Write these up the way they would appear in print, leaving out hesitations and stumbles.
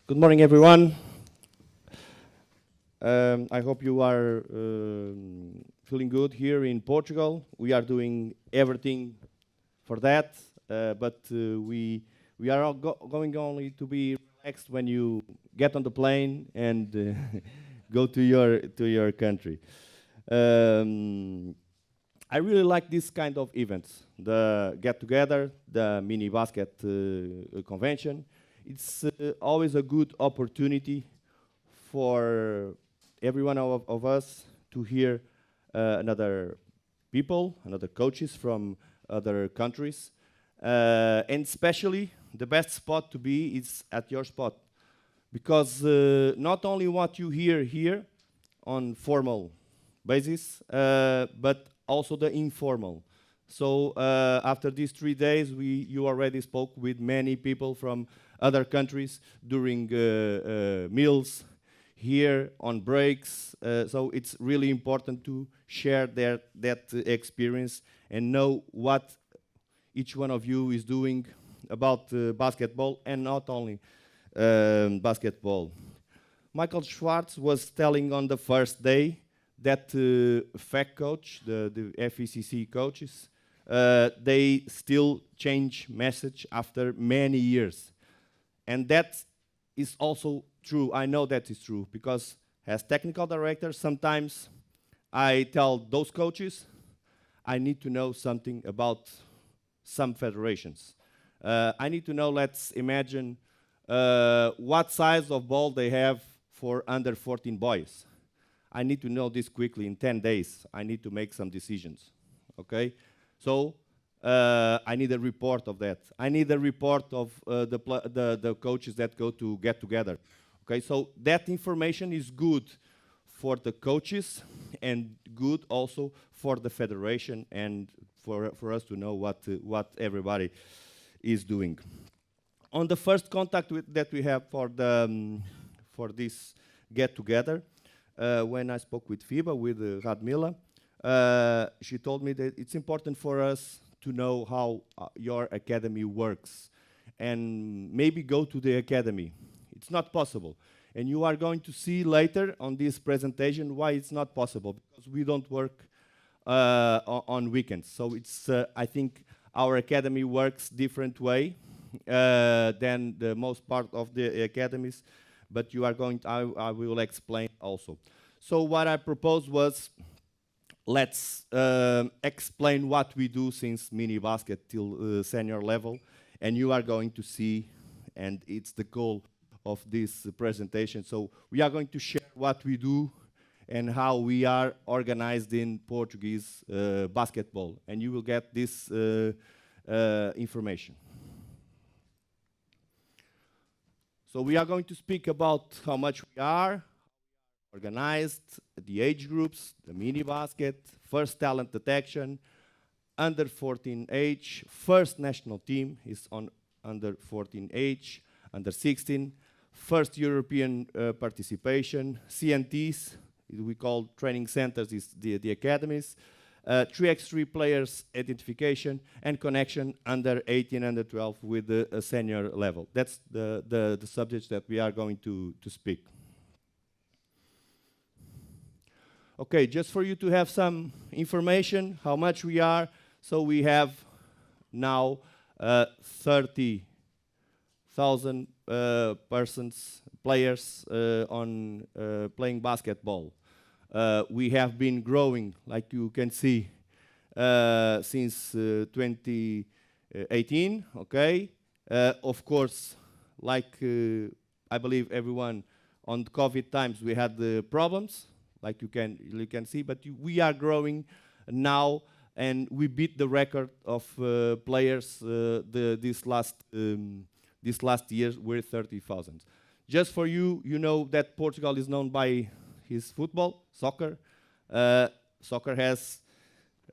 Good morning, everyone. I hope you are feeling good here in Portugal. We are doing everything for that, but we are all going only to be relaxed when you get on the plane and go to your country. Um, I really like this kind of events, the get together, the mini basket convention. It's always a good opportunity for every one of us to hear another people, another coaches from other countries. And especially the best spot to be is at your spot. Because not only what you hear here on formal basis, but also the informal. So after these 3 days, you already spoke with many people from other countries during meals, here on breaks. So it's really important to share that experience and know what each one of you is doing about basketball, and not only basketball. Michael Schwartz was telling on the first day that FEC coach, the FECC coaches, they still change message after many years. And that is also true. I know that is true, because as technical director, sometimes I tell those coaches, I need to know something about some federations. I need to know, let's imagine, what size of ball they have for under 14 boys. I need to know this quickly in 10 days. I need to make some decisions, okay? So I need a report of that. I need a report of the coaches that go to get together. Okay, so that information is good for the coaches and good also for the federation and for us to know what everybody is doing. On the first contact that we have for this get together, when I spoke with FIBA, with Radmila, she told me that it's important for us to know how your academy works and maybe go to the academy. It's not possible. And you are going to see later on this presentation why it's not possible, because we don't work on weekends. So it's, I think our academy works different way than the most part of the academies, but you are going to, I will explain also. So what I proposed was, let's explain what we do since mini basket till senior level, and you are going to see, and it's the goal of this presentation. So we are going to share what we do and how we are organized in Portuguese basketball, and you will get this information. So we are going to speak about how much we are organized, the age groups, the mini basket, first talent detection, under 14 age, first national team is on under 14 age, under 16, first European participation, CNTs, we call training centers, is the academies, 3x3 players identification and connection under 18, under 12 with the senior level. That's the subjects that we are going to speak. Okay, just for you to have some information, how much we are. So we have now 30,000 players on playing basketball. We have been growing, like you can see, since 2018, okay? Of course, like I believe everyone, on the COVID times we had the problems, like you can see, but we are growing now, and we beat the record of players this last year with 30,000. Just for you, you know that Portugal is known by his football, soccer. Soccer has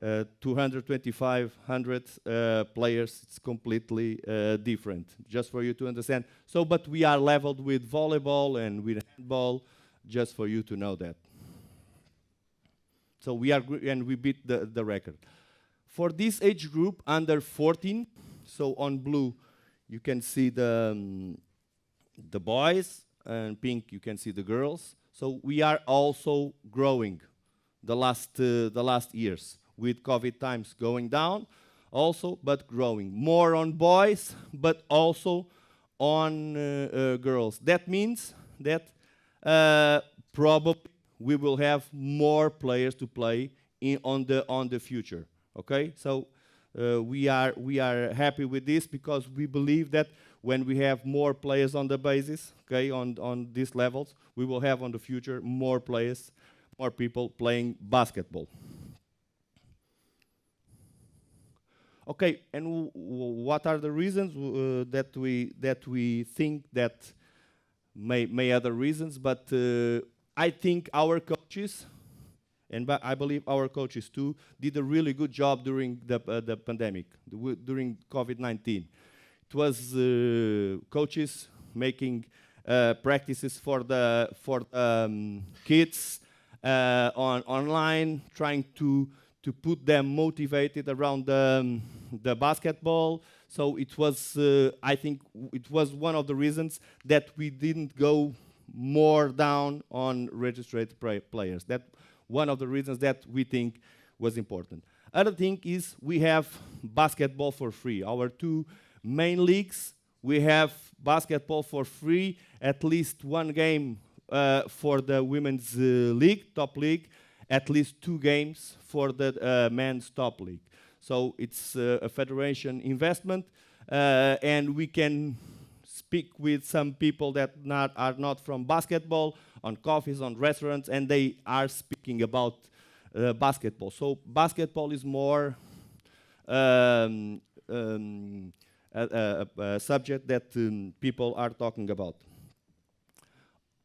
2,500 players. It's completely different, just for you to understand. So, but we are leveled with volleyball and with handball, just for you to know that. So we are, and we beat the record. For this age group, under 14, so on blue, you can see the the boys, and pink you can see the girls. So we are also growing the last years with COVID times going down, also but growing more on boys, but also on girls. That means that probably we will have more players to play on the future. Okay, so we are happy with this because we believe that when we have more players on the basis, okay, on these levels, we will have on the future more players, more people playing basketball. Okay, and what are the reasons that we think that may other reasons, but I think our coaches, and I believe our coaches too, did a really good job during the pandemic, during COVID-19. It was coaches making practices for the kids online, trying to put them motivated around the basketball. So it was, I think, it was one of the reasons that we didn't go more down on registered players. That one of the reasons that we think was important. Other thing is we have basketball for free. Our two main leagues, we have basketball for free, at least one game for the women's league, top league, at least 2 games for the men's top league. So it's a federation investment, and we can speak with some people that are not from basketball, on coffees, on restaurants, and they are speaking about basketball. So basketball is more a subject that people are talking about.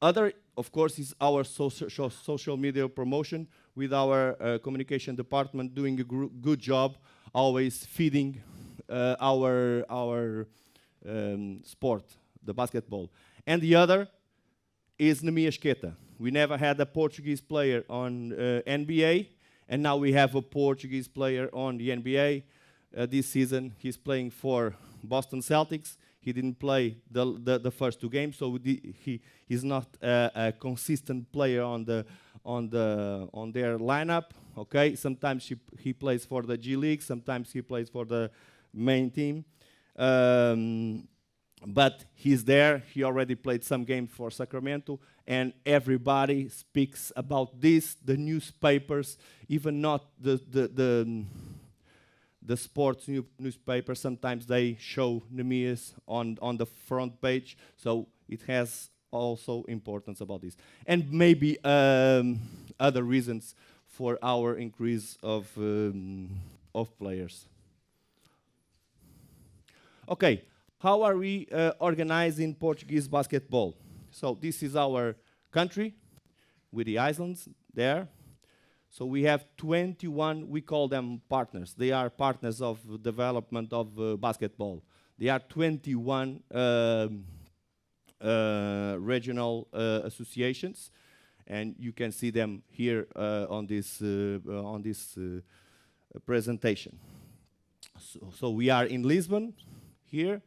Other, of course, is our social media promotion with our communication department doing a good job, always feeding our sport, the basketball. And the other is Nemias. We never had a Portuguese player on NBA, and now we have a Portuguese player on the NBA. This season, he's playing for Boston Celtics. He didn't play the first 2 games, so he's not a consistent player on their lineup. Okay, sometimes he plays for the G League, sometimes he plays for the main team, but he's there. He already played some games for Sacramento, and everybody speaks about this. The newspapers, even not the sports newspaper, sometimes they show Nemias on the front page, so it has also importance about this. And maybe other reasons for our increase of players. Okay, how are we organizing Portuguese basketball? So this is our country with the islands there. So we have 21, we call them partners. They are partners of development of basketball. There are 21 regional associations, and you can see them here on this presentation. So we are in Lisbon here,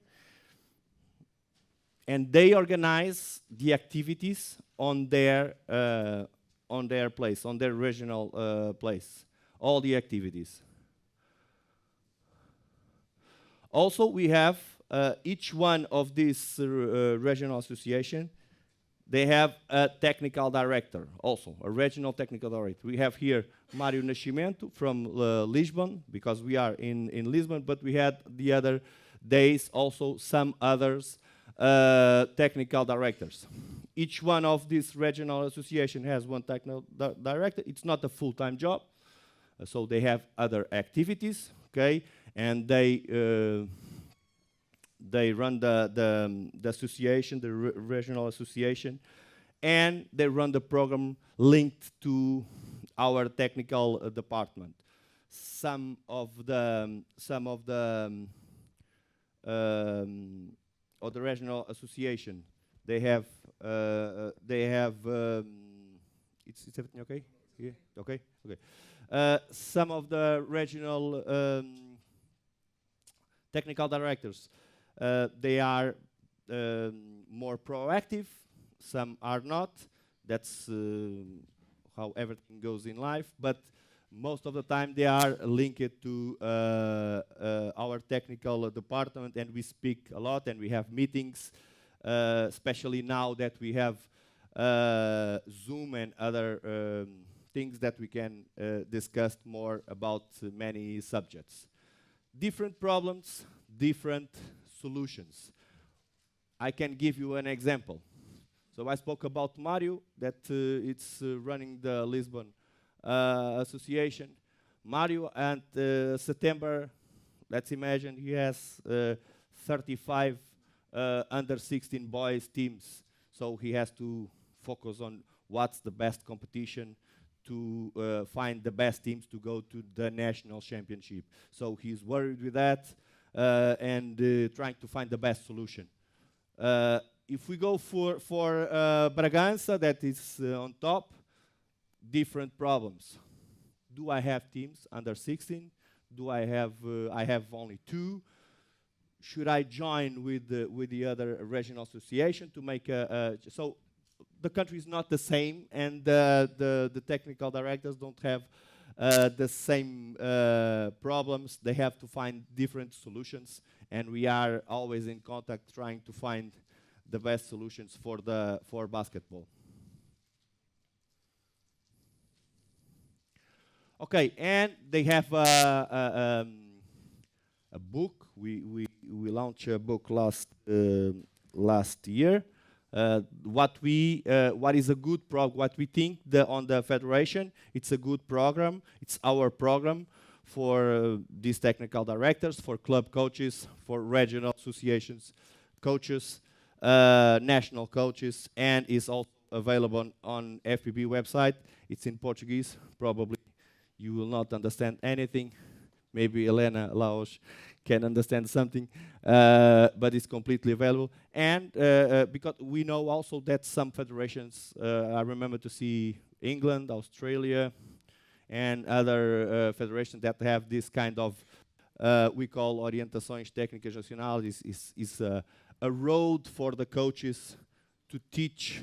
and they organize the activities on their place, on their regional place, all the activities. Also, we have each one of these regional association, they have a technical director, also a regional technical director. We have here Mário Nascimento from Lisbon, because we are in Lisbon, but we had the other days also some others technical directors. Each one of these regional association has one technical director. It's not a full-time job, so they have other activities, okay, and they run the association, the regional association, and they run the program linked to our technical department. Some of the regional association, they have it's everything okay? Yeah, okay, okay. Some of the regional technical directors, they are more proactive, some are not. That's how everything goes in life. But most of the time they are linked to our technical department, and we speak a lot and we have meetings, especially now that we have Zoom and other things that we can discuss more about many subjects. Different problems, different solutions. I can give you an example. So I spoke about Mario, that it's running the Lisbon Association. Mario, and September, let's imagine he has 35 under 16 boys teams. So he has to focus on what's the best competition to find the best teams to go to the national championship. So he's worried with that and trying to find the best solution. If we go for Bragança, that is on top, different problems. Do I have teams under 16? Do I have only 2? Should I join with the other regional association to make so the country is not the same, and the technical directors don't have the same problems. They have to find different solutions, and we are always in contact trying to find the best solutions for basketball. Okay, and they have a book. We launched a book last year. What is a good program? What we think on the federation, it's a good program. It's our program for these technical directors, for club coaches, for regional associations coaches, national coaches, and is also available on FPB website. It's in Portuguese. Probably you will not understand anything. Maybe Helena Laos can understand something, but it's completely available. And because we know also that some federations, I remember to see England, Australia, and other federations that have this kind of, we call orientações técnicas nacionais, is a road for the coaches to teach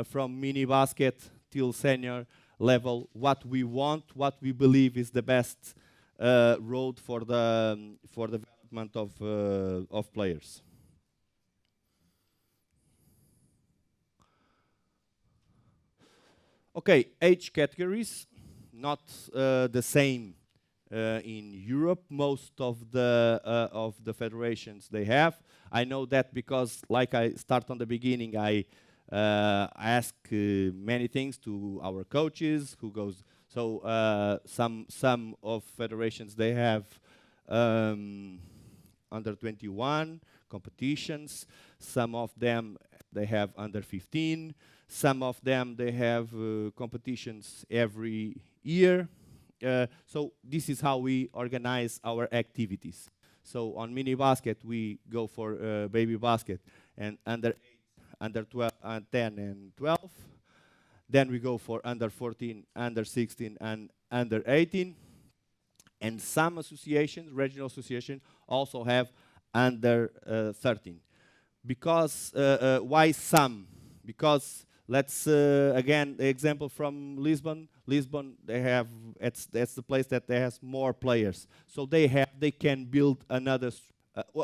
from mini basket till senior level what we want, what we believe is the best road for the development of players. Okay, age categories, not the same in Europe. Most of the federations they have. I know that because, like I start on the beginning, I ask many things to our coaches who goes. So some of federations they have under 21 competitions. Some of them they have under 15. Some of them they have competitions every year. So this is how we organize our activities. So on mini basket we go for baby basket and under 12, 10 and 12. Then we go for under 14, under 16, and under 18. And some associations, regional associations, also have under 13. Because, why some? Because, let's, again, the example from Lisbon. Lisbon, that's the place that has more players. So they can build another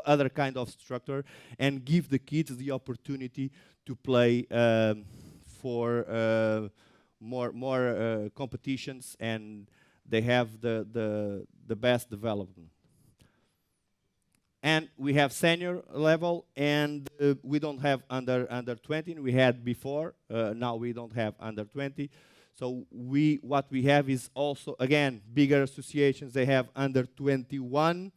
other kind of structure and give the kids the opportunity to play for more competitions, and they have the best development. And we have senior level, and we don't have under 20. We had before. Now we don't have under 20. So what we have is also, again, bigger associations. They have under 21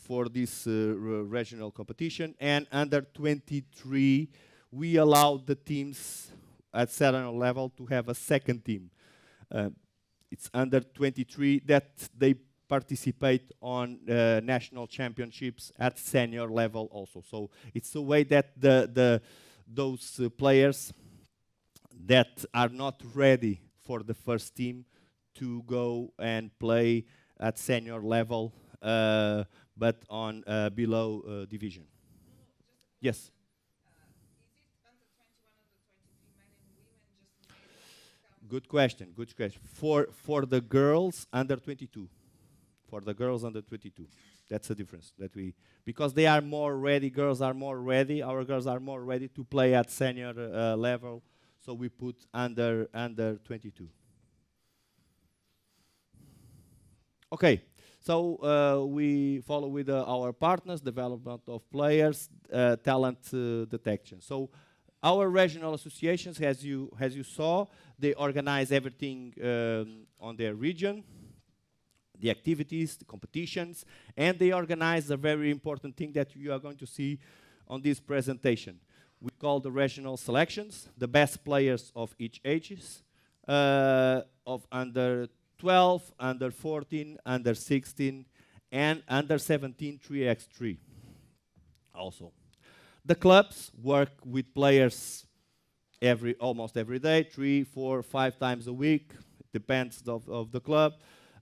for this regional competition, and under 23 we allow the teams at senior level to have a second team. It's under 23 that they participate on national championships at senior level also. So it's a way that those players that are not ready for the first team to go and play at senior level, but on below division. Yes. Good question. Good question. For the girls under 22, for the girls under 22, that's the difference that we, because they are more ready. Girls are more ready. Our girls are more ready to play at senior level. So we put under 22. Okay. So we follow with our partners, development of players, talent detection. So our regional associations, as you saw, they organize everything on their region, the activities, the competitions, and they organize a very important thing that you are going to see on this presentation. We call the regional selections, the best players of each ages, of under 12, under 14, under 16, and under 17 3x3 also. The clubs work with players almost every day, 3, 4, 5 times a week. It depends of the club.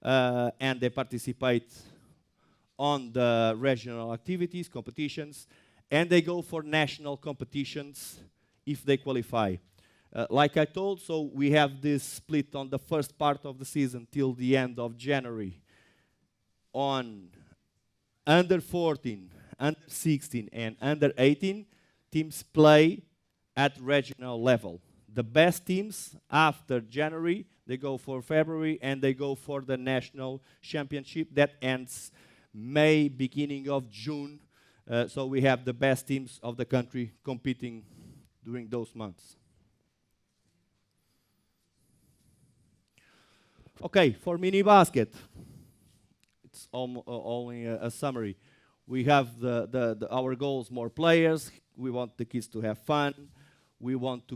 And they participate on the regional activities, competitions, and they go for national competitions if they qualify. Like I told, so we have this split on the first part of the season till the end of January on under 14, under 16, and under 18, teams play at regional level. The best teams after January, they go for February, and they go for the national championship that ends May, beginning of June. So we have the best teams of the country competing during those months. Okay, for mini basket, it's only a summary. We have our goals: more players. We want the kids to have fun. We want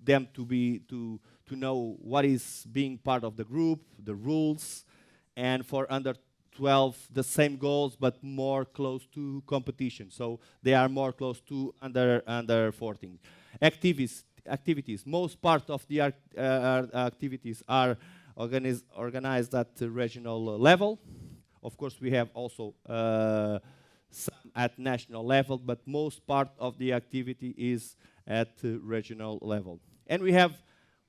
them to know what is being part of the group, the rules, and for under 12 the same goals but more close to competition. So they are more close to under 14. Activities. Most part of the activities are organized at the regional level. Of course, we have also some at national level, but most part of the activity is at regional level. And we have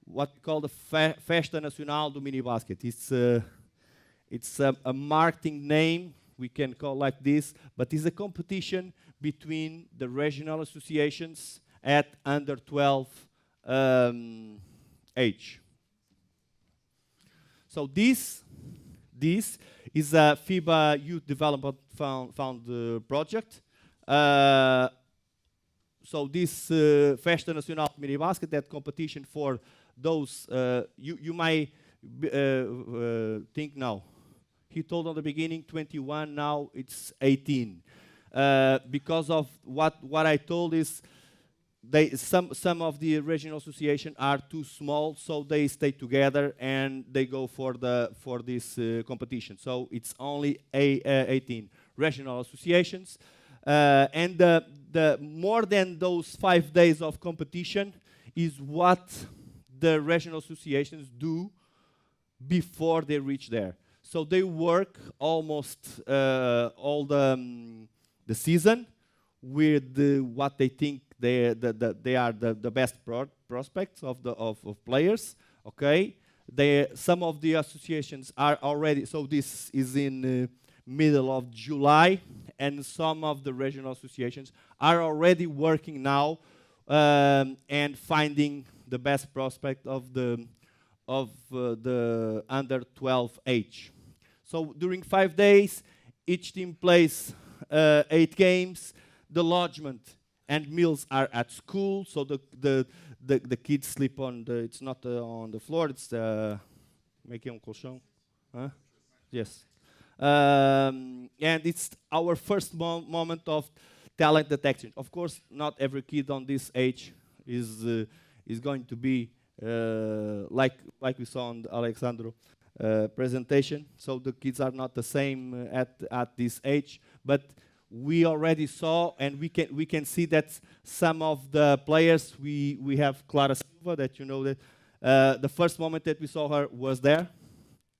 what we call the Festa Nacional do Mini Basket. It's a marketing name, we can call like this, but it's a competition between the regional associations at under 12 age. So this is a FIBA Youth Development Fund project. So this Festa Nacional Mini Basket, that competition for those, you might think now. He told on the beginning 21, now it's 18. Because of what I told is, some of the regional association are too small, so they stay together and they go for this competition. So it's only 18 regional associations, and the more than those 5 days of competition is what the regional associations do before they reach there. So they work almost all the season with what they think they are the best prospects of players. Okay, some of the associations are already. So this is in middle of July, and some of the regional associations are already working now and finding the best prospect of the under 12 age. So during 5 days, each team plays 8 games. The lodgement and meals are at school, so the kids sleep on it's not on the floor, it's making colchão. Huh? Yes. And it's our first moment of talent detection. Of course, not every kid on this age is going to be like we saw on the Alexandro presentation. So the kids are not the same at this age, but we already saw, and we can see that some of the players, we have Clara Silva, that you know that the first moment that we saw her was there,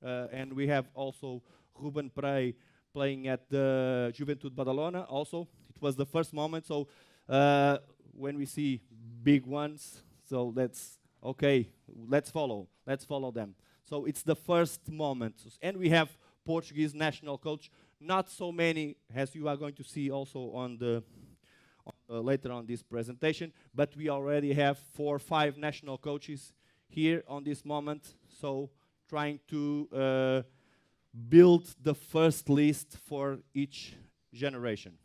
and we have also Ruben Prey playing at the Juventude Badalona. Also, it was the first moment. So uh, when we see big ones, so that's okay. Let's follow them. So it's the first moment, and we have Portuguese national coach. Not so many, as you are going to see also on the later on this presentation, but we already have 4 or 5 national coaches here on this moment. So trying to build the first list for each generation.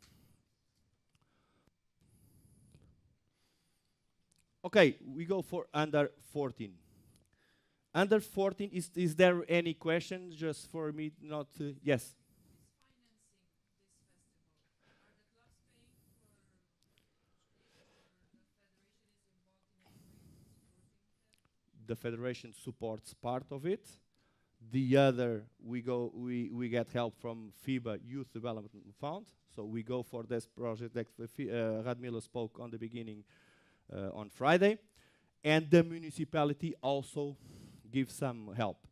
Okay, we go for under 14. Under 14, is there any question just for me not to? Yes. The federation supports part of it. The other, we get help from FIBA Youth Development Fund. So we go for this project that Radmila spoke on the beginning on Friday. And the municipality also gives some help.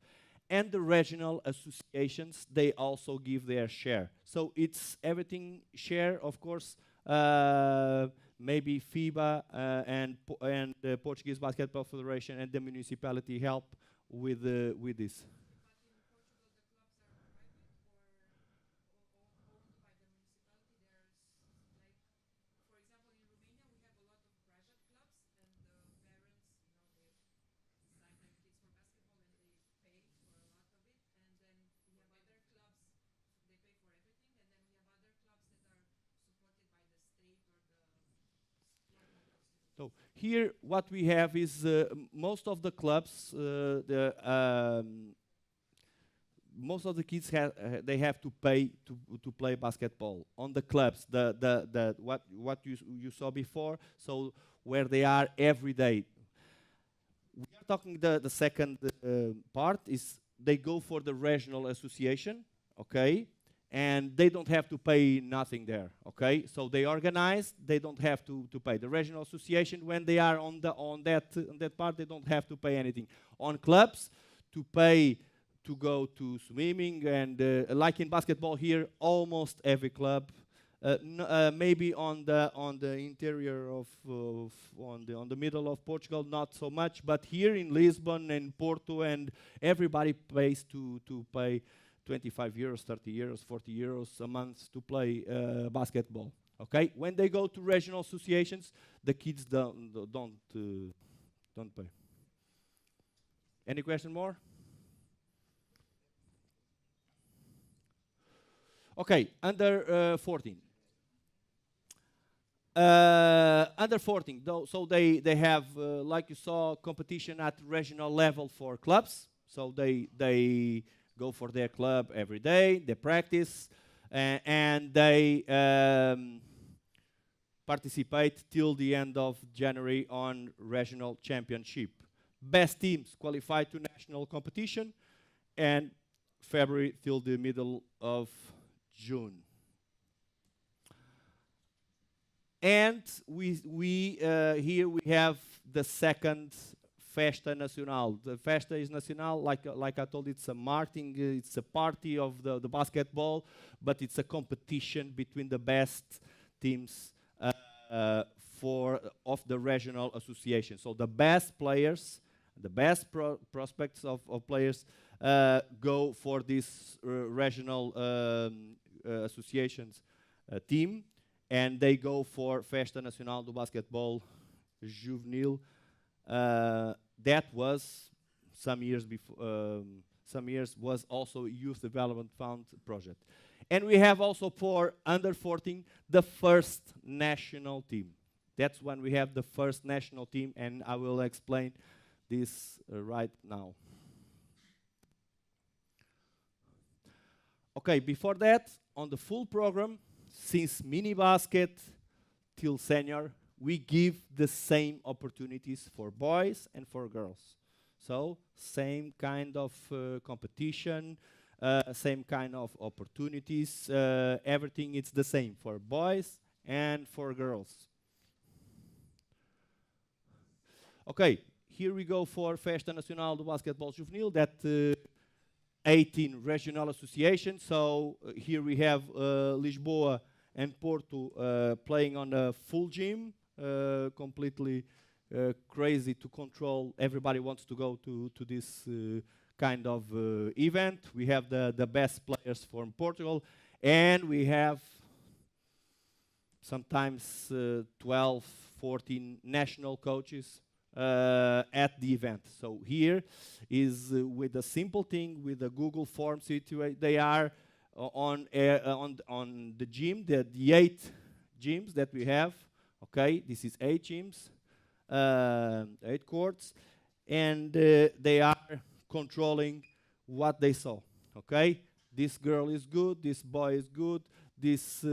And the regional associations, they also give their share. So it's everything share, of course. Maybe FIBA and the Portuguese Basketball Federation and the municipality help with this. So here, what we have is most of the clubs, most of the kids they have to pay to play basketball on the clubs. The what you saw before. So where they are every day. We are talking the second part is they go for the regional association, okay, and they don't have to pay nothing there, okay. So they organize, they don't have to pay. The regional association, when they are on that part, they don't have to pay anything. On clubs, to pay to go to swimming and like in basketball here, almost every club. Maybe on the interior on the middle of Portugal, not so much. But here in Lisbon and Porto, and everybody pays to pay 25 euros, 30 euros, 40 euros a month to play basketball. Okay, when they go to regional associations, the kids don't pay. Any question more? Okay, under 14. Under 14, though, so they have, like you saw, competition at regional level for clubs. So they go for their club every day, they practice, and they participate till the end of January on regional championship. Best teams qualify to national competition, and February till the middle of June. And here we have the second Festa Nacional. The Festa is Nacional, like I told, it's a marketing, it's a party of the basketball, but it's a competition between the best teams of the regional association. So the best players, the best prospects of players go for this regional associations team, and they go for Festa Nacional do Basquetebol Juvenil. That was some years before. Some years was also a Youth Development Fund project, and we have also for under 14 the first national team. That's when we have the first national team, and I will explain this right now. Okay, before that, on the full program, since mini basket till senior, we give the same opportunities for boys and for girls. So same kind of competition, same kind of opportunities. Everything is the same for boys and for girls. Okay, here we go for Festa Nacional do Basquetebol Juvenil. That 18 regional associations. So here we have Lisboa and Porto playing on a full gym, completely crazy to control. Everybody wants to go to this kind of event. We have the best players from Portugal, and we have sometimes 12, 14 national coaches at the event. So here is with a simple thing, with a Google form situation. They are on the gym, the 8 gyms that we have. Okay, this is 8 gyms, 8 courts, and they are controlling what they saw. Okay, this girl is good, this boy is good, this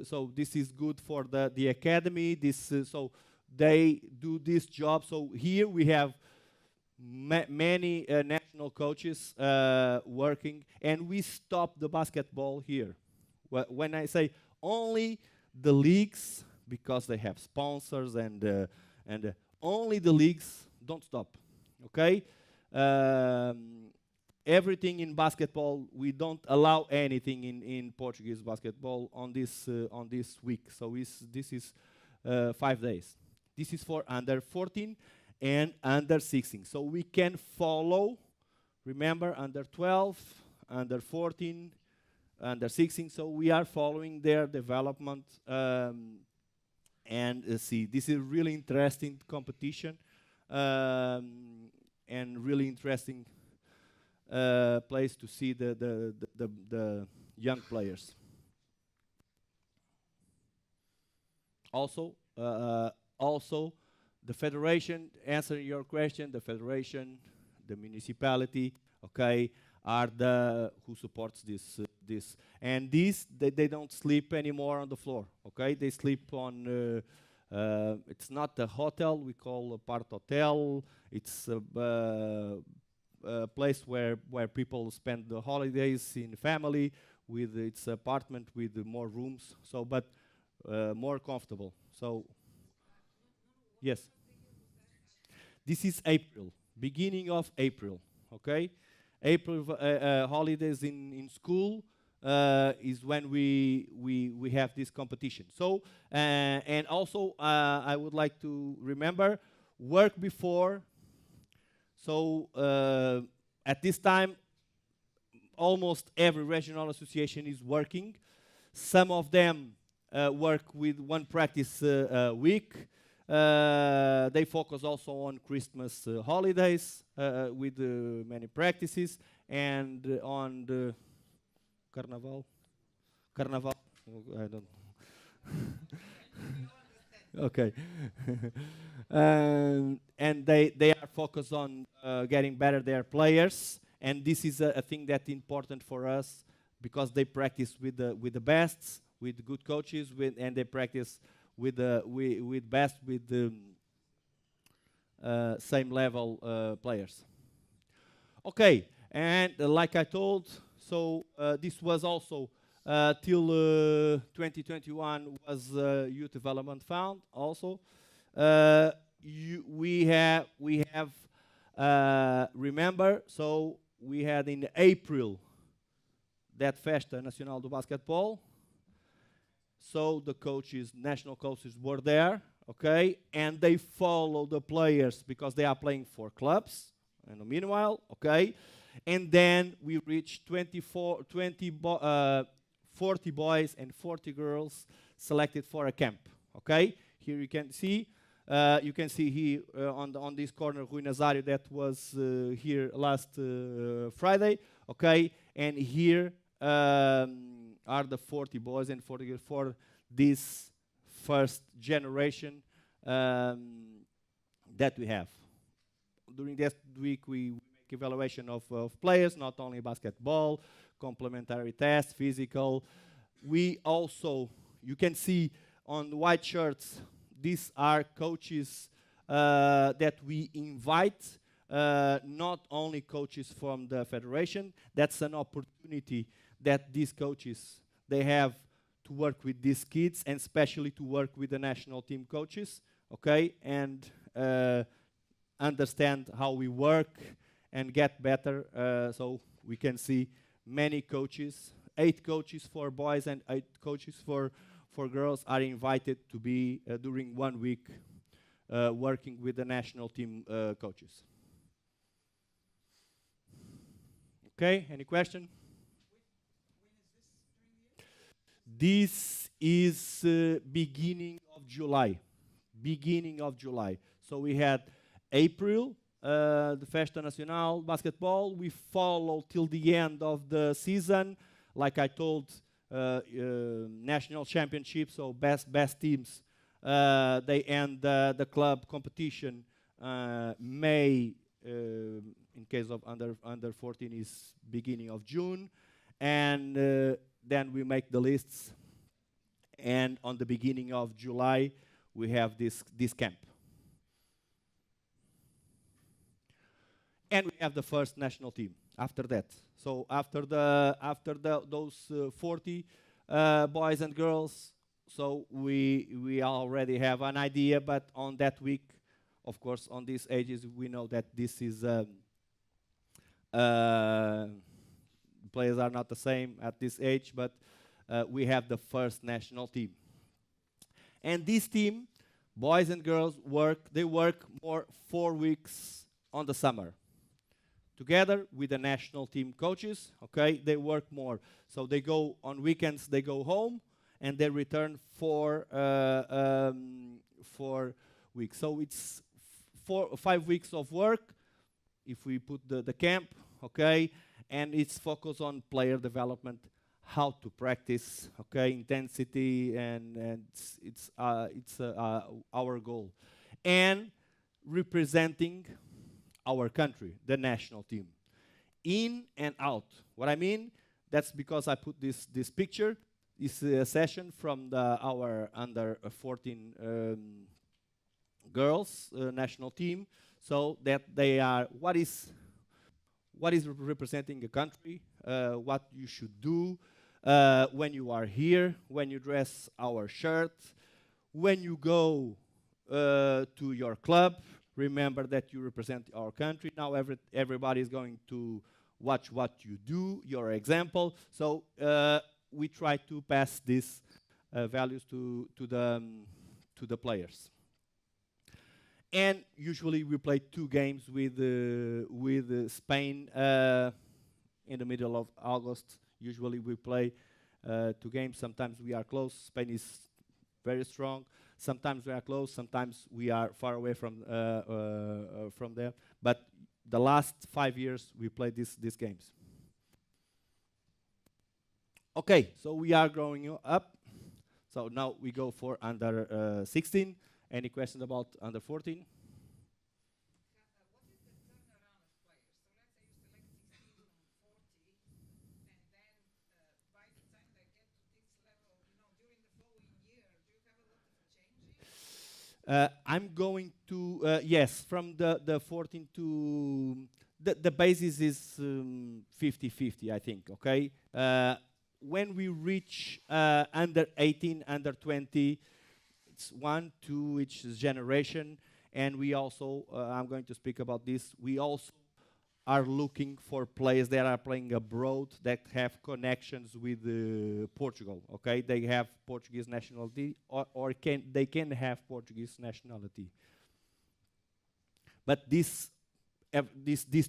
so this is good for the academy. This so they do this job. So here we have many national coaches working, and we stop the basketball here. When I say only the leagues, because they have sponsors and only the leagues, don't stop. Okay. Everything in basketball, we don't allow anything in Portuguese basketball on this week. So this is 5 days. This is for under 14 and under 16. So we can follow, remember, under 12, under 14, under 16. So we are following their development. And see, this is really interesting competition and really interesting place to see the young players. Also, the federation, answering your question, the federation, the municipality, okay, are the who supports this. And they don't sleep anymore on the floor, okay? They sleep on, it's not a hotel, we call a part hotel. It's a place where people spend the holidays in family, with its apartment with more rooms, so but more comfortable. So yes, this is April, beginning of April, okay? April holidays in school is when we have this competition. So and also I would like to remember, work before. So at this time, almost every regional association is working. Some of them work with one practice a week. They focus also on Christmas holidays with many practices, and on the Carnaval. I don't. Okay. And they are focused on getting better their players, and this is a thing that's important for us, because they practice with the bests, with good coaches, and they practice with the same level players. Okay, and like I told, so this was also till 2021 was Youth Development Fund also. We have remember, so we had in April that Festa Nacional do Basquetebol. So the coaches, national coaches, were there, okay, and they follow the players because they are playing for clubs. And meanwhile, okay, and then we reached 40 boys and 40 girls selected for a camp. Okay, here you can see here on this corner Rui Nazário, that was here last Friday. Okay, and here are the 40 boys and 40 girls for this first generation that we have. During this week, we make evaluation of players, not only basketball, complementary tests, physical. We also, you can see on the white shirts, these are coaches that we invite, not only coaches from the federation. That's an opportunity that these coaches, they have to work with these kids, and especially to work with the national team coaches, okay, and understand how we work and get better. So we can see many coaches, 8 coaches for boys and 8 coaches for girls are invited to be during 1 week working with the national team coaches. Okay, any question? This is beginning of July. Beginning of July. So we had April, the Festa Nacional basketball. We follow till the end of the season. Like I told, national championship. So best teams. They end the club competition May. In case of under 14 is beginning of June, and then we make the lists. And on the beginning of July, we have this camp. And we have the first national team after that. So after those 40 boys and girls, so we already have an idea. But on that week, of course, on these ages, we know that this is players are not the same at this age, but we have the first national team. And this team, boys and girls, they work more 4 weeks on the summer. Together with the national team coaches, okay, they work more. So they go on weekends, they go home, and they return for 4 weeks. So it's 4 or 5 weeks of work, if we put the camp, okay, and it's focused on player development, how to practice, okay, intensity, and it's our goal, and representing our country, the national team, in and out. What I mean, that's because I put this picture. It's a session from our under 14 girls national team, so that they are what is representing a country, what you should do when you are here, when you dress our shirt, when you go to your club. Remember that you represent our country. Now everybody is going to watch what you do, your example. So we try to pass these values to the players. And usually we play 2 games with Spain in the middle of August. Usually we play 2 games. Sometimes we are close. Spain is very strong. Sometimes we are close. Sometimes we are far away from there. But the last 5 years we played these games. Okay, so we are growing up. So now we go for under 16. Any questions about under 14? I'm going to, yes, from the 14 to, the basis is 50-50, I think, okay? When we reach under 18, under 20, it's 1, 2 each generation, and we also, I'm going to speak about this, we also are looking for players that are playing abroad that have connections with Portugal, okay? They have Portuguese nationality or they can have Portuguese nationality. But this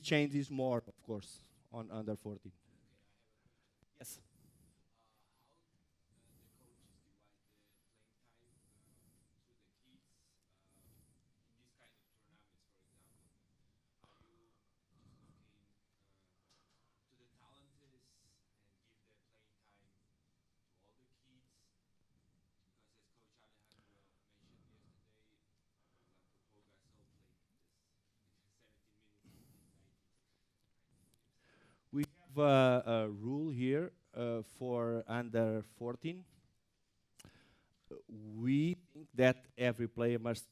changes more, of course, on under 14. Yes. We have a rule here for under 14. We think that every player must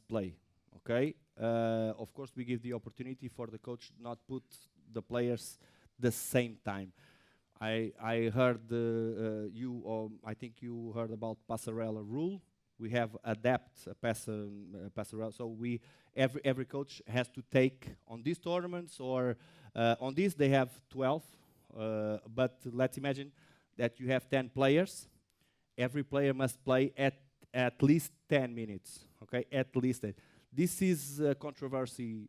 play. Okay. Of course, we give the opportunity for the coach not put the players the same time. I heard I think you heard about Passarella rule. We have adapt a Passarella. So every coach has to take on these tournaments or On this, they have 12, but let's imagine that you have 10 players. Every player must play at least 10 minutes, okay? At least that. This is a controversy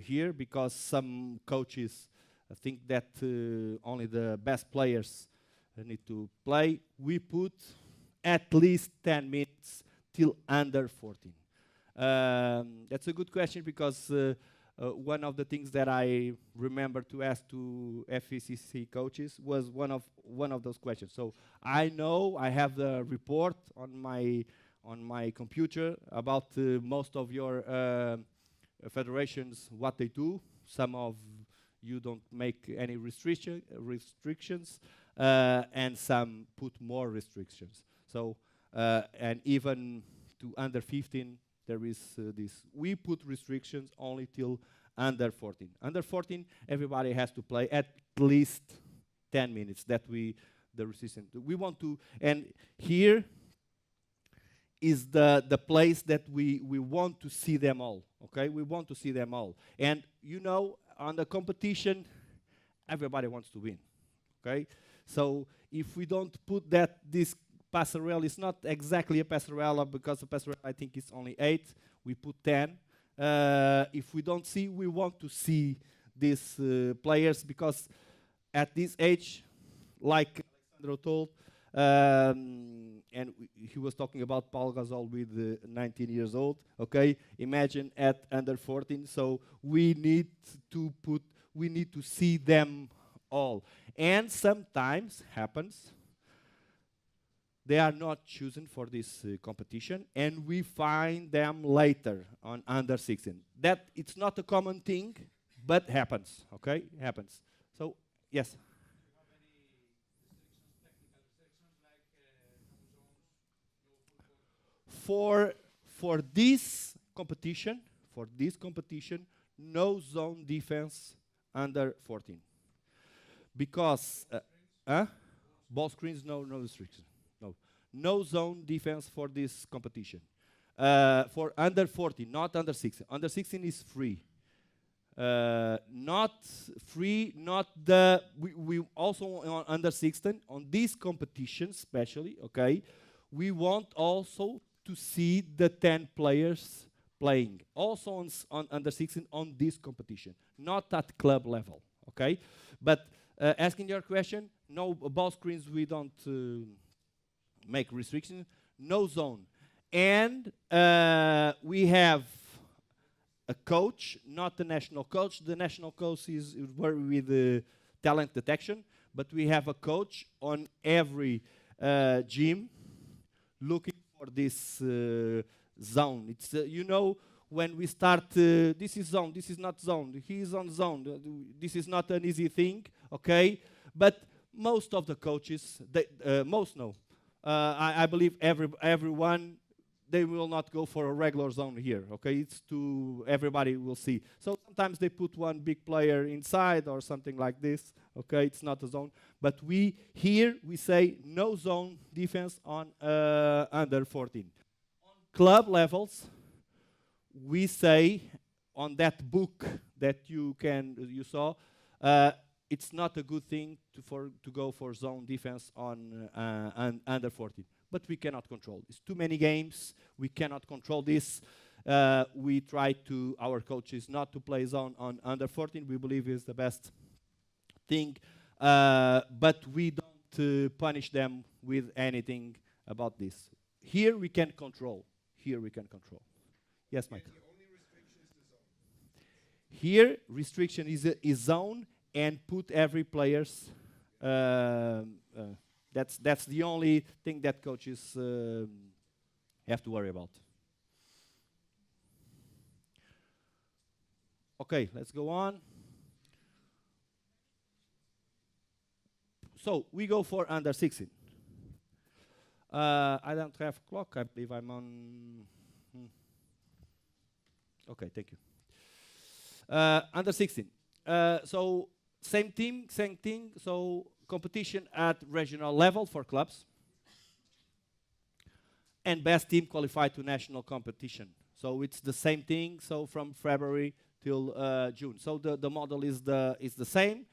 here because some coaches think that only the best players need to play. We put at least 10 minutes till under 14. That's a good question because one of the things that I remember to ask to FECC coaches was one of those questions. So I know I have the report on my computer about most of your federations, what they do. Some of you don't make any restrictions, and some put more restrictions. So and even to under 15. There is this. We put restrictions only till under 14. Under 14, everybody has to play at least 10 minutes. The resistance. We want to, and here is the place that we want to see them all. Okay, we want to see them all. And you know, on the competition, everybody wants to win. Okay, so if we don't put this Passarella is not exactly a Passarella because the Passarella I think is only 8. We put 10. If we don't see, we want to see these players because at this age, like Alexandro told, and he was talking about Paul Gasol with 19 years old. Okay, imagine at under 14. So we need to see them all, and sometimes happens. They are not chosen for this competition, and we find them later on under 16. That it's not a common thing, but happens. Okay, happens. So yes. For this competition, no zone defense under 14, because ball screens, no restriction. No zone defense for this competition. For under 14, not under 16. Under 16 is free. Not free, not the... We also, on under 16, on this competition especially, okay, we want also to see the 10 players playing. Also on under 16 on this competition. Not at club level, okay? But asking your question, no ball screens, we don't... make restrictions, no zone. And we have a coach, not the national coach. The national coach is with talent detection, but we have a coach on every gym looking for this zone. It's, you know, when we start, this is zone, this is not zone, he is on zone. This is not an easy thing, okay? But most of the coaches, most know. I believe everyone, they will not go for a regular zone here, okay? It's to everybody will see. So sometimes they put one big player inside or something like this, okay? It's not a zone. But here we say no zone defense on under 14. On club levels, we say on that book that you saw, it's not a good thing to go for zone defense on under 14. But we cannot control. It's too many games. We cannot control this. We try our coaches not to play zone on under 14. We believe is the best thing. But we don't punish them with anything about this. Here we can control. Yes, Mike. And the only restriction is the zone. Here, restriction is zone and put every player's. That's the only thing that coaches have to worry about. Okay, let's go on. So we go for under 16. I don't have clock. I believe I'm on. Okay, thank you. Under 16. So same thing. So competition at regional level for clubs. And best team qualified to national competition. So it's the same thing. So from February till June. So the model is the same,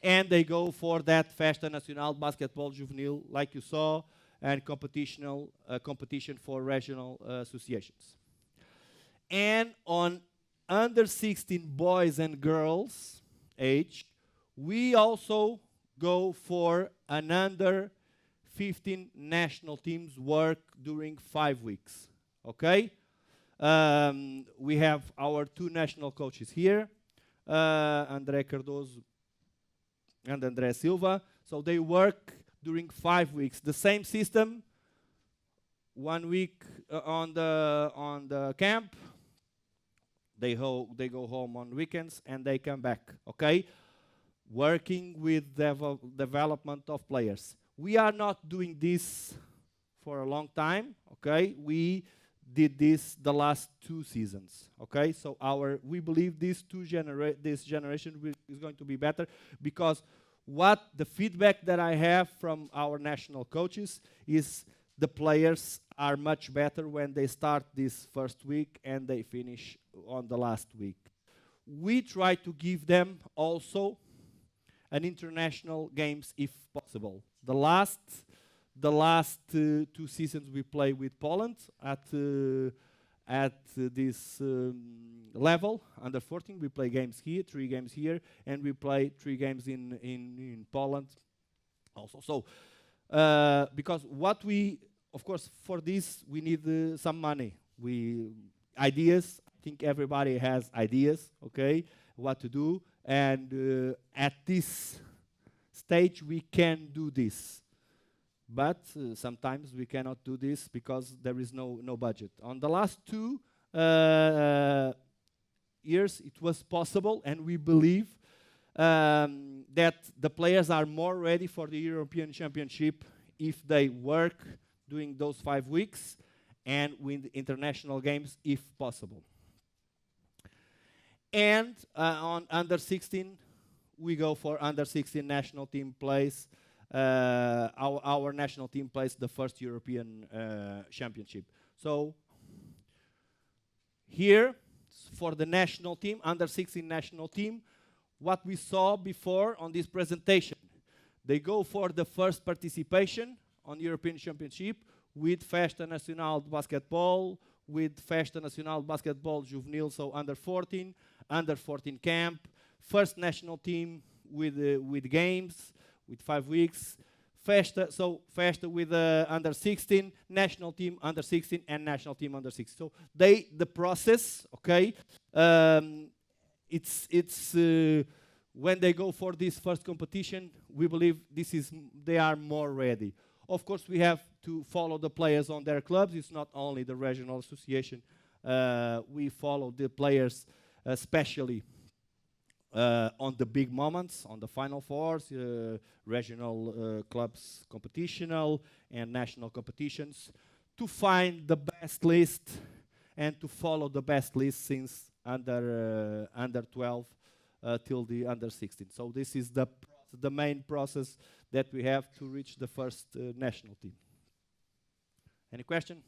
and they go for that Festa Nacional Basketball Juvenil, like you saw, and competition for regional associations. And on under 16 boys and girls age, we also go for an under 15 national teams work during 5 weeks. Okay? We have our two national coaches here, André Cardoso and André Silva. So they work during 5 weeks. The same system, 1 week on the camp. They go home on weekends and they come back. Okay, working with development of players. We are not doing this for a long time. Okay, we did this the last 2 seasons. Okay, so we believe this generation is going to be better, because what the feedback that I have from our national coaches is the players are much better when they start this first week and they finish on the last week. We try to give them also an international games if possible. The last 2 seasons we play with Poland at this level, under 14. We play games here, 3 games here, and we play 3 games in Poland also. So because of course, for this we need some money. Ideas. I think everybody has ideas. Okay, what to do, and at this stage we can do this. But sometimes we cannot do this because there is no budget. On the last 2 years, it was possible, and we believe that the players are more ready for the European Championship if they work during those 5 weeks and win the international games if possible. And on under 16, we go for under 16 national team plays. Our national team plays the first European Championship. So here, for the national team, under 16 national team, what we saw before on this presentation, they go for the first participation on European Championship with Festa Nacional de Basketball, with Festa Nacional de Basketball Juvenil, so under 14 camp, first national team with games, with 5 weeks, Festa with under 16, national team under 16, and national team under 16. So the process, okay, it's when they go for this first competition, we believe they are more ready. Of course, we have to follow the players on their clubs. It's not only the regional association. We follow the players, especially on the big moments, on the Final Fours, regional clubs competitional and national competitions, to find the best list and to follow the best list since under 12 till the under 16. So this is the main process that we have to reach the first national team. Any question?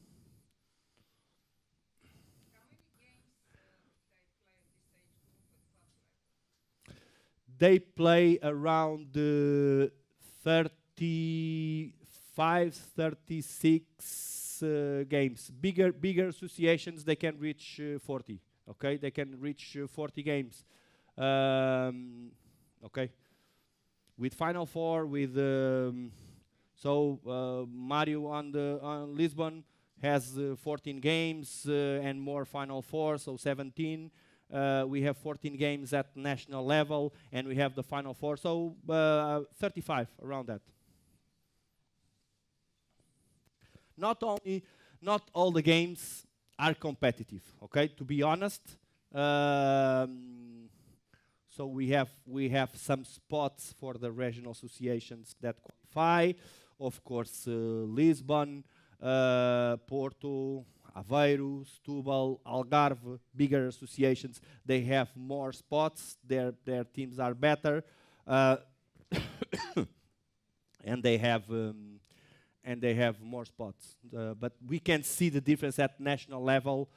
They play around 35, 36 games. Bigger associations, they can reach 40. Okay, they can reach 40 games. Okay, with Final Four, with Mario on Lisbon has 14 games and more Final Four, so 17. We have 14 games at national level, and we have the Final Four, so 35, around that. Not all the games are competitive, okay, to be honest. So we have some spots for the regional associations that qualify. Of course, Lisbon, Porto, Aveiro, Setúbal, Algarve, bigger associations, they have more spots. Their teams are better, and they have more spots. But we can see the difference at national level.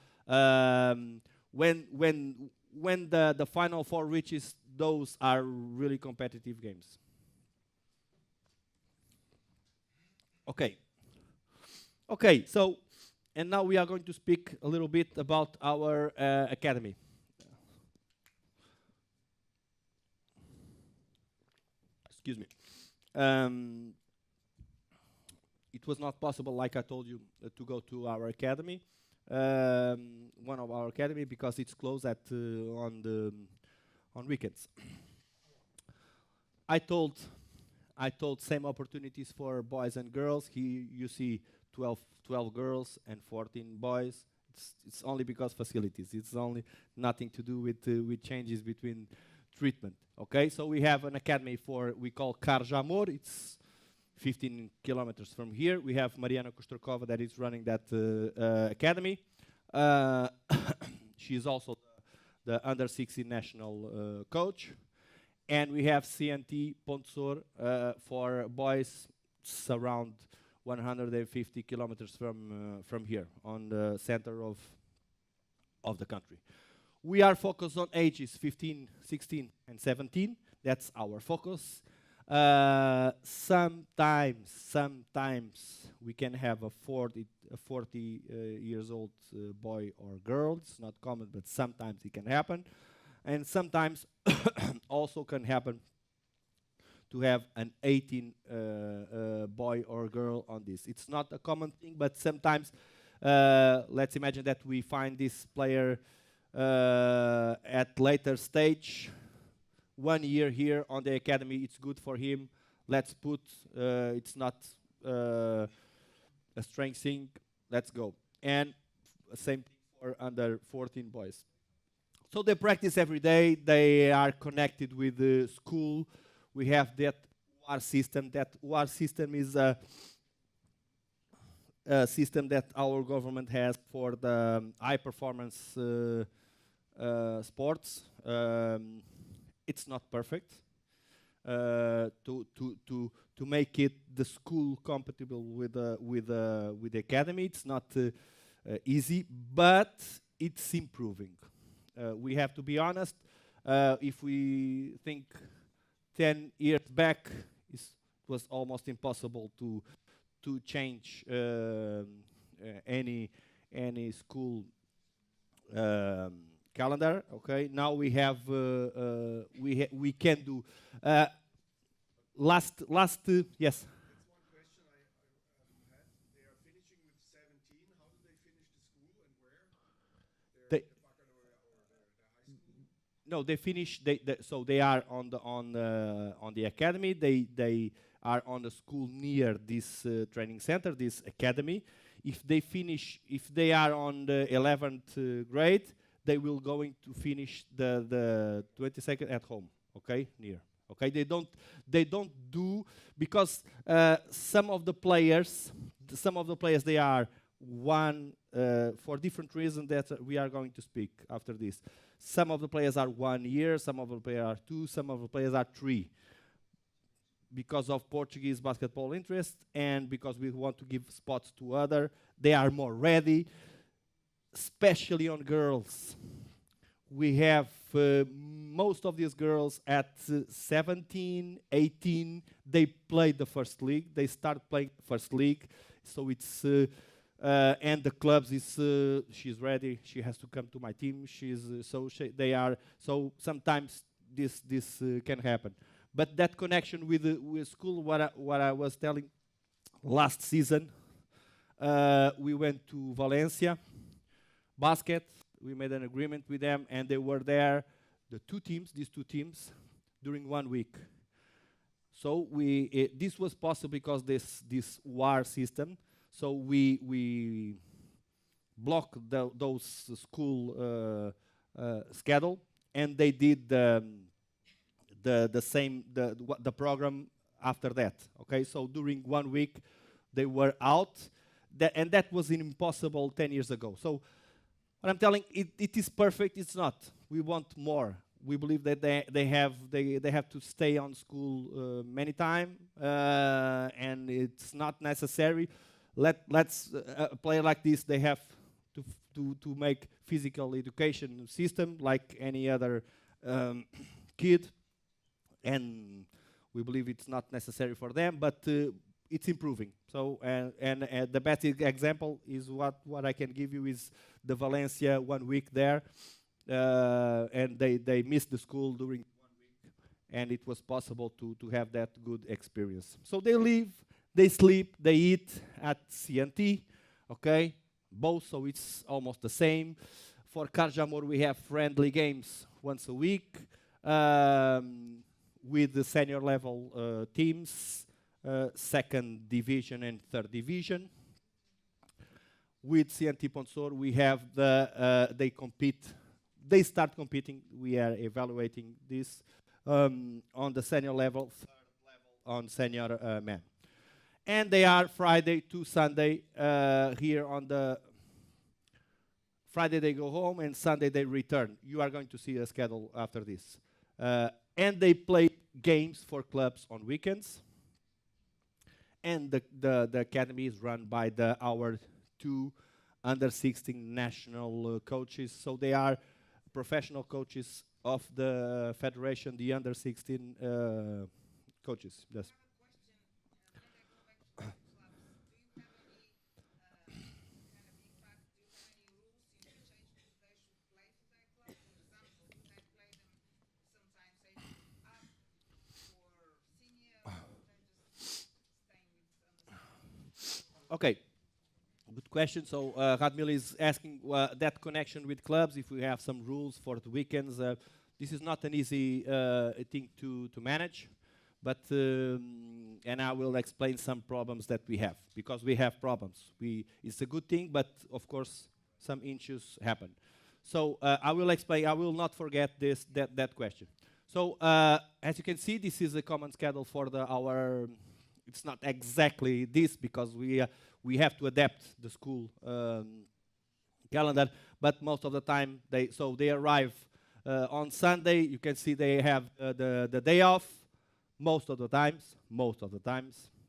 When when the final four reaches, those are really competitive games. Okay. Okay. So, and now we are going to speak a little bit about our academy. Excuse me. Um, it was not possible, like I told you, to go to our academy, one of our academy, because it's closed at on weekends. I told I told same opportunities for boys and girls. Here you see 12 girls and 14 boys. It's only because facilities. It's only nothing to do with changes between treatment. Okay, so we have an academy for we call Carjamor. It's 15 kilometers from here. We have Mariana Kostrokova that is running that academy. Uh, she is also the under 16 national coach. And we have CNT Pontsor for boys. It's around 150 kilometers from here, on the center of the country. We are focused on ages 15, 16, and 17. That's our focus. Sometimes we can have a 40 years old boy or girl. It's not common, but sometimes it can happen. And sometimes also can happen to have an 18 boy or girl on this. It's not a common thing, but sometimes let's imagine that we find this player at later stage, 1 year here on the academy. It's good for him. Let's put. It's not a strange thing. Let's go. And same thing for under 14 boys. So they practice every day. They are connected with the school. We have that UAR system. That UAR system is a system that our government has for the high performance sports. It's not perfect. To make it the school compatible with the academy, it's not easy, but it's improving. We have to be honest. If we think 10 years back, it was almost impossible to change any school calendar. Okay, now we have we can do last yes. That's one question I had. They are finishing with 17. How do they finish the school and where? They, The baccalaureate or the high school? no, they finish. So they are on the academy. They are on the school near this training center, this academy. If they are on the 11th grade, they will going to finish the 22nd at home. Okay, near. Okay, they don't do, because some of the players they are one for different reasons that we are going to speak after this. Some of the players are 1 year, some of the players are 2, some of the players are 3, because of Portuguese basketball interest and because we want to give spots to other. They are more ready, especially on girls. We have most of these girls at 17, 18, they play the first league. They start playing the first league. So it's, and the clubs is, she's ready. She has to come to my team. They are, so sometimes this can happen. But that connection with school, what I was telling last season, we went to Valencia, basket. We made an agreement with them, and they were there, these two teams, during 1 week. So this was possible because this WAR system. So we blocked those school schedule, and they did the same the program after that. Okay, so during 1 week, they were out, and that was impossible 10 years ago. So what I'm telling, it is perfect. It's not. We want more. We believe that they have to stay on school many time, and it's not necessary. Let's a player like this, they have to make physical education system like any other um, kid, and we believe it's not necessary for them, but it's improving. So and the best example is what I can give you is the Valencia 1 week there, and they missed the school during 1 week, and it was possible to have that good experience. So they live, they sleep, they eat at CNT, okay, both, so it's almost the same. For Carjamor, we have friendly games once a week with the senior level teams, second division and third division. With CNT Ponsor, we have they compete, they start competing. We are evaluating this on the senior level, third level on senior men. And they are Friday to Sunday here on the Friday they go home and Sunday they return. You are going to see a schedule after this. And they play games for clubs on weekends. And the academy is run by our two under 16 national coaches. So they are professional coaches of the federation, the under 16 coaches. Yes. Okay, good question. So Radmil is asking that connection with clubs, if we have some rules for the weekends. This is not an easy thing to manage, but and I will explain some problems that we have, because we have problems. It's a good thing, but of course some issues happen. So I will explain. I will not forget that question. So as you can see, this is a common schedule for our. It's not exactly this, because we have to adapt the school calendar, but most of the time they arrive on Sunday. You can see they have the day off most of the times,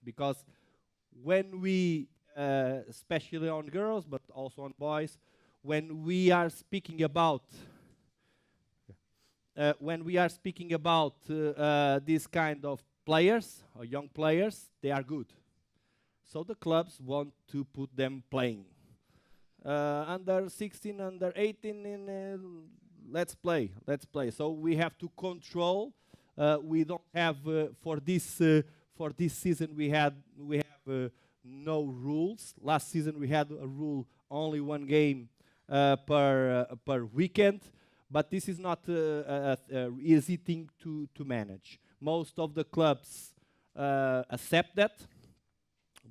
because when we especially on girls but also on boys, when we are speaking about this kind of players or young players, they are good. So the clubs want to put them playing. Under 16, under 18, let's play. So we have to control. We don't have for this season we have no rules. Last season we had a rule, only one game per weekend. But this is not an easy thing to manage. Most of the clubs accept that,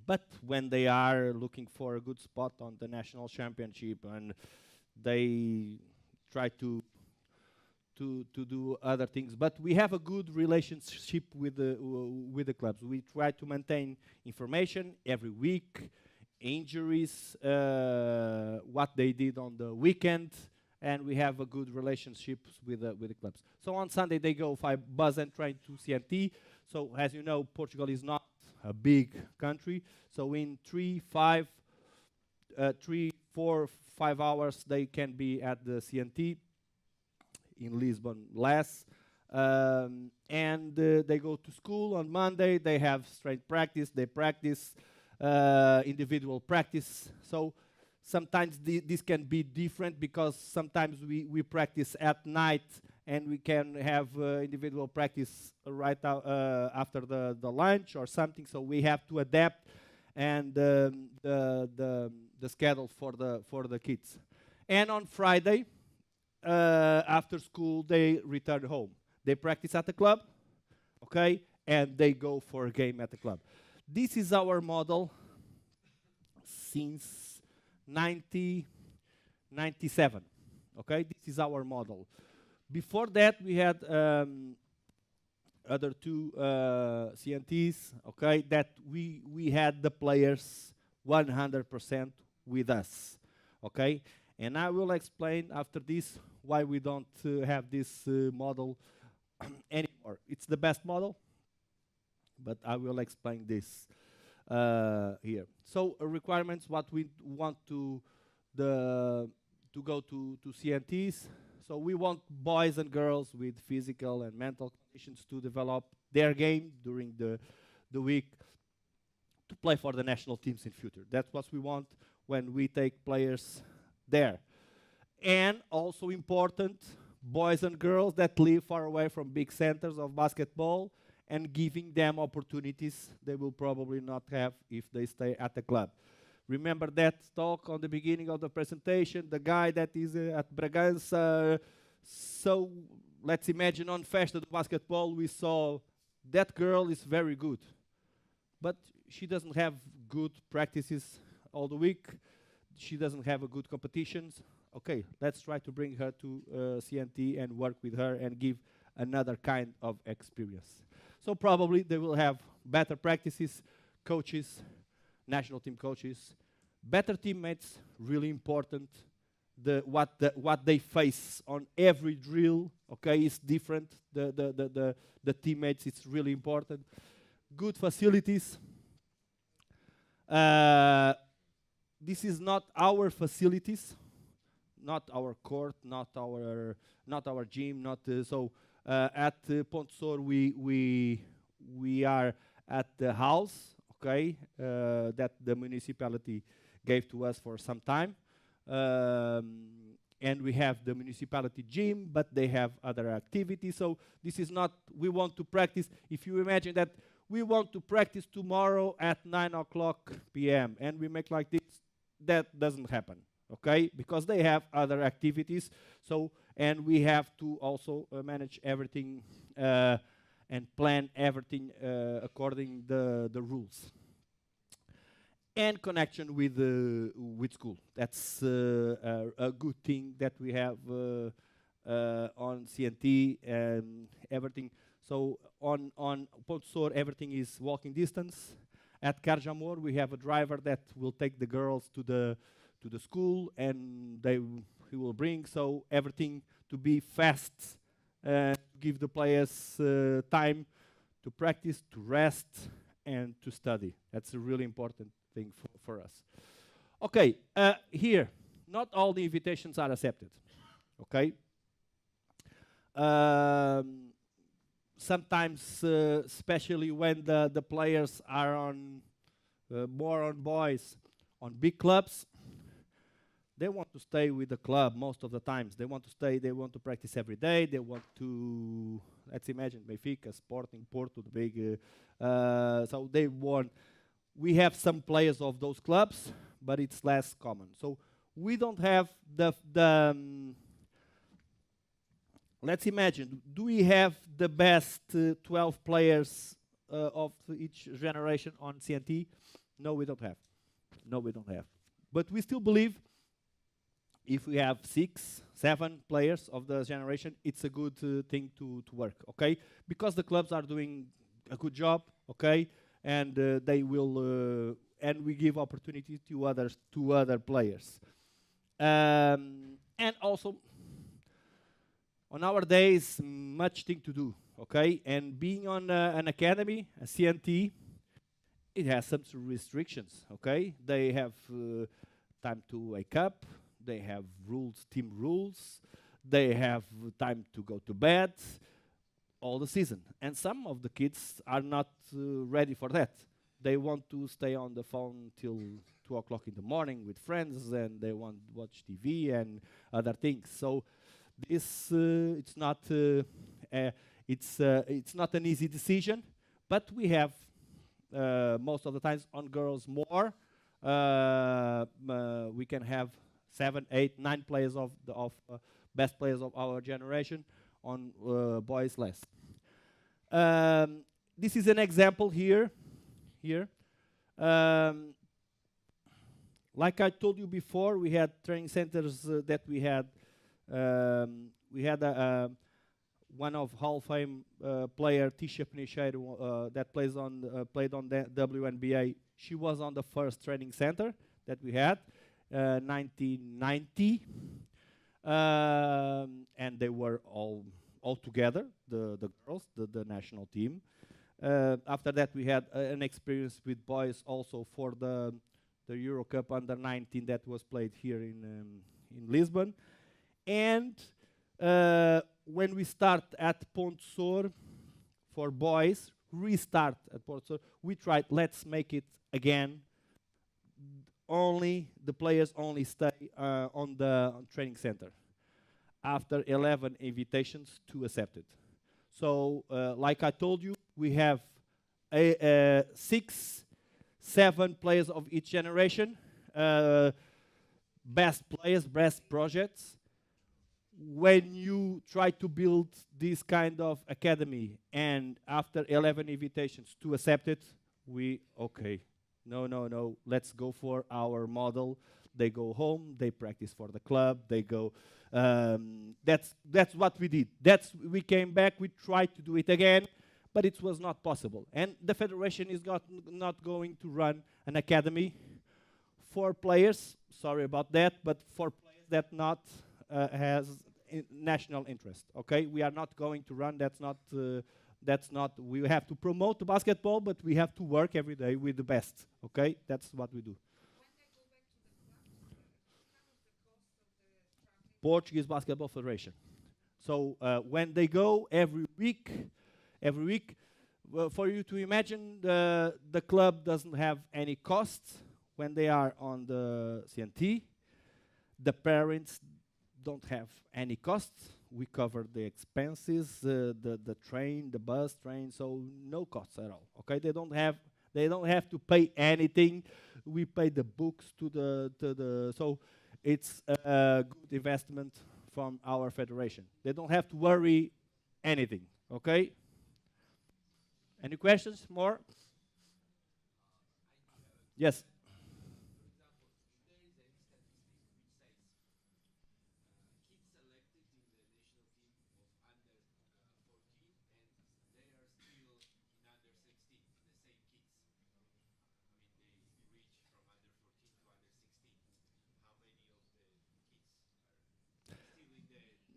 but when they are looking for a good spot on the national championship, and they try to do other things, but we have a good relationship with the clubs. We try to maintain information every week, injuries, what they did on the weekend, and we have a good relationship with the clubs. So on Sunday they go by bus and train to CNT. So as you know, Portugal is not a big country. So in 3, 4, 5 hours they can be at the CNT. In Lisbon, less. And they go to school on Monday. They have strength practice. They practice individual practice. So sometimes this can be different, because sometimes we practice at night and we can have individual practice right after the lunch or something. So we have to adapt and the schedule for the kids. And on Friday, after school, they return home. They practice at the club, okay, and they go for a game at the club. This is our model since 1997, okay? This is our model. Before that, we had other two CNTs, okay, that we had the players 100% with us, okay? And I will explain after this why we don't have this model anymore. It's the best model, but I will explain this here. So requirements, what we want to the to go to CNTs. So we want boys and girls with physical and mental conditions to develop their game during the week to play for the national teams in future. That's what we want when we take players there. And also important, boys and girls that live far away from big centers of basketball and giving them opportunities they will probably not have if they stay at the club. Remember that talk on the beginning of the presentation, the guy that is at Bragança. So let's imagine on Festa do Basketball, we saw that girl is very good, but she doesn't have good practices all the week. She doesn't have a good competitions. Okay, let's try to bring her to CNT and work with her and give another kind of experience. So probably they will have better practices, coaches, national team coaches, better teammates, really important. What they face on every drill, okay, is different. The teammates, it's really important. Good facilities. This is not our facilities, not our court, not our gym, not so. At Ponte Sor, we are at the house, okay, that the municipality gave to us for some time, and we have the municipality gym, but they have other activities. So this is not. We want to practice. If you imagine that we want to practice tomorrow at 9 o'clock p.m. and we make like this, that doesn't happen, okay? Because they have other activities. So, and we have to also manage everything and plan everything according the rules. And connection with school. That's a good thing that we have on CNT and everything. So on Ponte Sor, everything is walking distance. At Carjamor, we have a driver that will take the girls to the school, and he will bring. So everything to be fast, give the players time to practice, to rest, and to study. That's a really important thing for us. Okay, here, not all the invitations are accepted. Okay. Sometimes, especially when the players are on more on boys, on big clubs, they want to stay with the club most of the times. They want to stay, they want to practice every day, they want to, let's imagine, Benfica, Sporting, Porto, the big, so they want, we have some players of those clubs, but it's less common. So we don't have let's imagine, do we have the best 12 players of each generation on CNT? No, we don't have. No, we don't have. But we still believe if we have 6, 7 players of the generation, it's a good thing to work, okay? Because the clubs are doing a good job, okay? And they will, and we give opportunity to other players. And also, on our days, much thing to do, okay? And being on an academy, a CNT, it has some restrictions, okay? They have time to wake up, they have rules, team rules, they have time to go to bed, all the season. And some of the kids are not ready for that. They want to stay on the phone till 2 o'clock in the morning with friends, and they want to watch TV and other things. So this it's not an easy decision, but we have most of the times on girls more. We can have 7, 8, 9 players of best players of our generation. On boys less. This is an example here. Like I told you before, we had training centers that we had. We had one of Hall of Fame player, Tisha Penicheiro, that played on the WNBA. She was on the first training center that we had, 1990. And they were all together, the girls, the national team. After that, we had an experience with boys also for the the Euro Cup under 19 that was played here in Lisbon. And when we start at Ponte Sor for boys, restart at Ponte Sor, we tried, let's make it again. Only the players only stay on the training center after 11 invitations to accept it. So, like I told you, we have 6, 7 players of each generation, best players, best projects. When you try to build this kind of academy, and after 11 invitations to accept it, okay, no, let's go for our model. They go home, they practice for the club, they go. That's what we did. We came back, we tried to do it again, but it was not possible. And the federation is not going to run an academy for players. Sorry about that, but for players that not has national interest. Okay, we are not going to run. That's not. We have to promote the basketball, but we have to work every day with the best. Okay, that's what we do. Portuguese Basketball Federation. So when they go every week, well, for you to imagine, the club doesn't have any costs when they are on the CNT. The parents don't have any costs. We cover the expenses, the train, the bus, train, so no costs at all. Okay, they don't have to pay anything. We pay the books to the so it's a good investment from our federation. They don't have to worry anything. Okay. Any questions? More? Yes.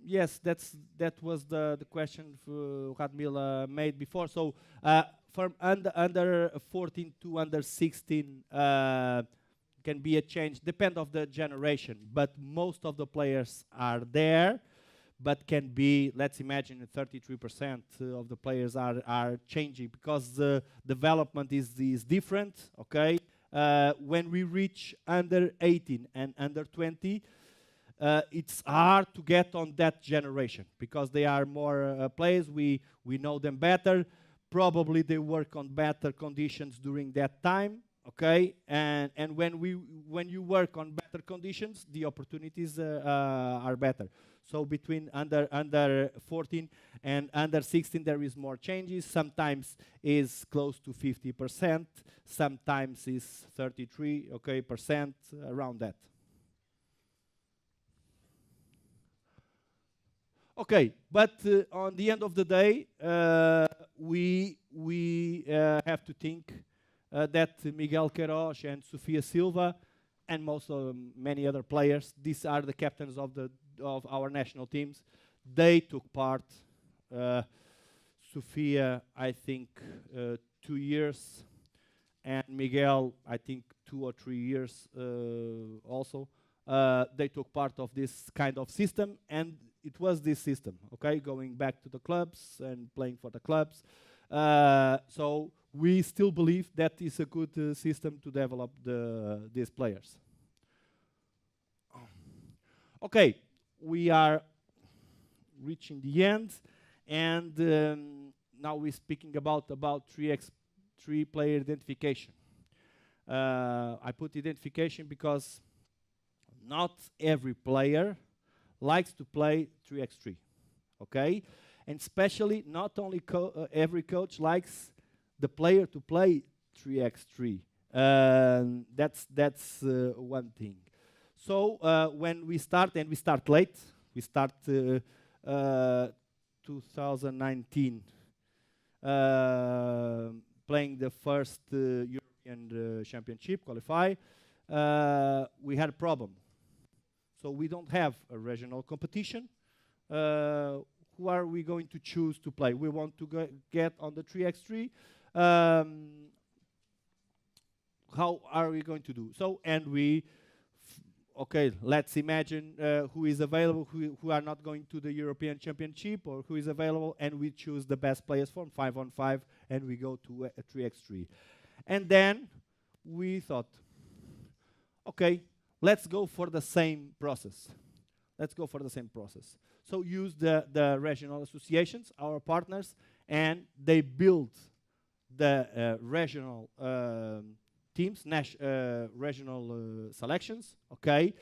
Yes, that was the question Radmila made before. So from under 14 to under 16 can be a change, depend of the generation, but most of the players are there, but can be, let's imagine 33% of the players are changing because the development is different, okay? When we reach under 18 and under 20, it's hard to get on that generation because they are more players. We know them better. Probably they work on better conditions during that time. Okay, and when you work on better conditions, the opportunities are better. So between under 14 and under 16, there is more changes. Sometimes is close to 50%. Sometimes is 33% around that. Okay, but on the end of the day, we have to think that Miguel Queiroz and Sofia Silva and many other players, these are the captains of our national teams. They took part. Sofia, I think, 2 years, and Miguel, I think 2 or 3 years also. They took part of this kind of system, and it was this system, okay, going back to the clubs and playing for the clubs. So we still believe that is a good system to develop these players. Okay, we are reaching the end, and now we're speaking about 3player identification. I put identification because not every player likes to play 3x3, okay? And especially, not only every coach likes the player to play 3x3. That's one thing. So when we start, and we start late, we start 2019 playing the first European Championship, qualify, we had a problem. So we don't have a regional competition. Who are we going to choose to play? We want to get on the 3x3. how are we going to do? So, and okay, let's imagine who is available, who are not going to the European Championship, or who is available, and we choose the best players from 5-on-5, and we go to a 3x3. And then we thought, okay, let's go for the same process. Let's go for the same process. So use the regional associations, our partners, and they build the regional teams, regional selections, okay?